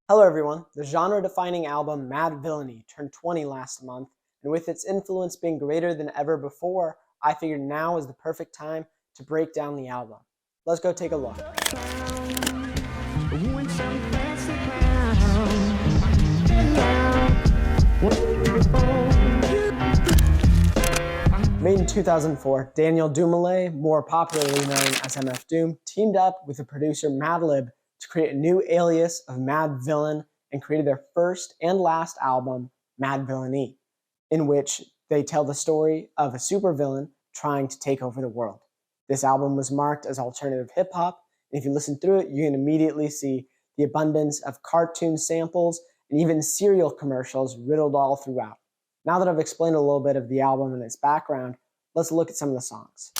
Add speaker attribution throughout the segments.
Speaker 1: Hello everyone, the genre-defining album Madvillainy turned 20 last month, and with its influence being greater than ever before, I figured now is the perfect time to break down the album. Let's go take a look. Made in 2004, Daniel Dumoulin, more popularly known as MF Doom, teamed up with the producer Madlib to create a new alias of Madvillain and created their first and last album, Madvillainy, in which they tell the story of a supervillain trying to take over the world. This album was marked as alternative hip-hop, and if you listen through it, you can immediately see the abundance of cartoon samples and even cereal commercials riddled all throughout. Now that I've explained a little bit of the album and its background, let's look at some of the songs.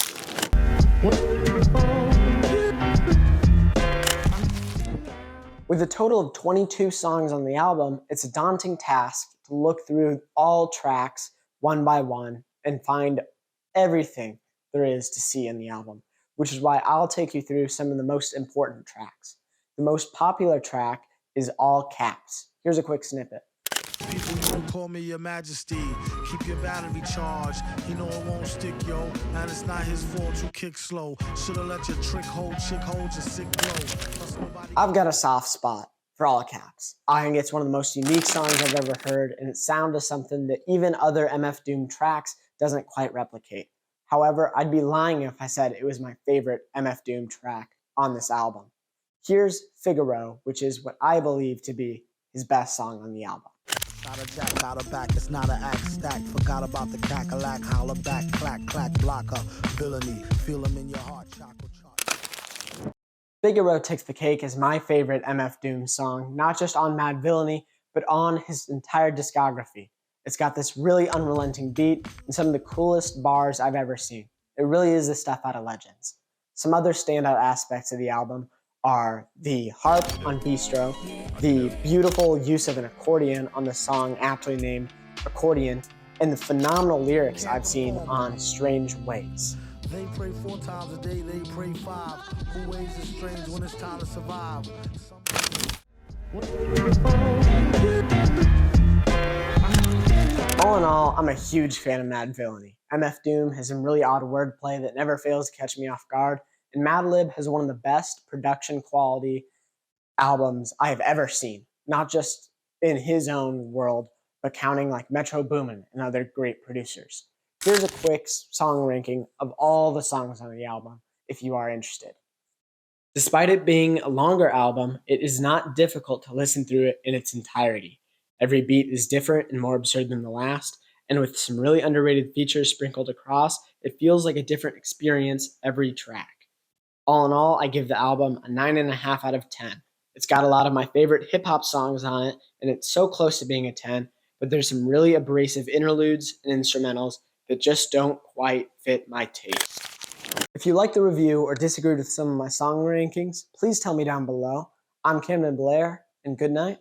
Speaker 1: With a total of 22 songs on the album, it's a daunting task to look through all tracks one by one and find everything there is to see in the album, which is why I'll take you through some of the most important tracks. The most popular track is All Caps. Here's a quick snippet.
Speaker 2: People, you call me your majesty. Keep your battery charged. You know it won't stick, yo. And it's not his fault you kick slow. Should've let your chick hold your sick blow.
Speaker 1: I've got a soft spot for All Caps. I think it's one of the most unique songs I've ever heard, and its sound is something that even other MF Doom tracks doesn't quite replicate. However, I'd be lying if I said it was my favorite MF Doom track on this album. Here's Figaro, which is what I believe to be his best song on the album.
Speaker 2: Not a jack, not a back, it's not an act stack. Forgot about the cackalack, holler back, clack, clack, blocker, villainy, feel them in your heart, chocolate.
Speaker 1: Figaro takes the cake as my favorite MF Doom song, not just on Madvillainy, but on his entire discography. It's got this really unrelenting beat and some of the coolest bars I've ever seen. It really is the stuff out of Legends. Some other standout aspects of the album are the harp on Bistro, the beautiful use of an accordion on the song aptly named Accordion, and the phenomenal lyrics I've seen on Strange Ways.
Speaker 2: They pray 4 times a day, they pray 5. Who ways is strange when it's time to survive?
Speaker 1: All in all, I'm a huge fan of Madvillainy. MF Doom has some really odd wordplay that never fails to catch me off guard, and Madlib has one of the best production quality albums I have ever seen, not just in his own world, but counting like Metro Boomin and other great producers. Here's a quick song ranking of all the songs on the album, if you are interested. Despite it being a longer album, it is not difficult to listen through it in its entirety. Every beat is different and more absurd than the last, and with some really underrated features sprinkled across, it feels like a different experience every track. All in all, I give the album a 9.5 out of 10. It's got a lot of my favorite hip-hop songs on it, and it's so close to being a 10, but there's some really abrasive interludes and instrumentals that just don't quite fit my taste. If you like the review or disagreed with some of my song rankings, please tell me down below. I'm Camden Blair, and good night.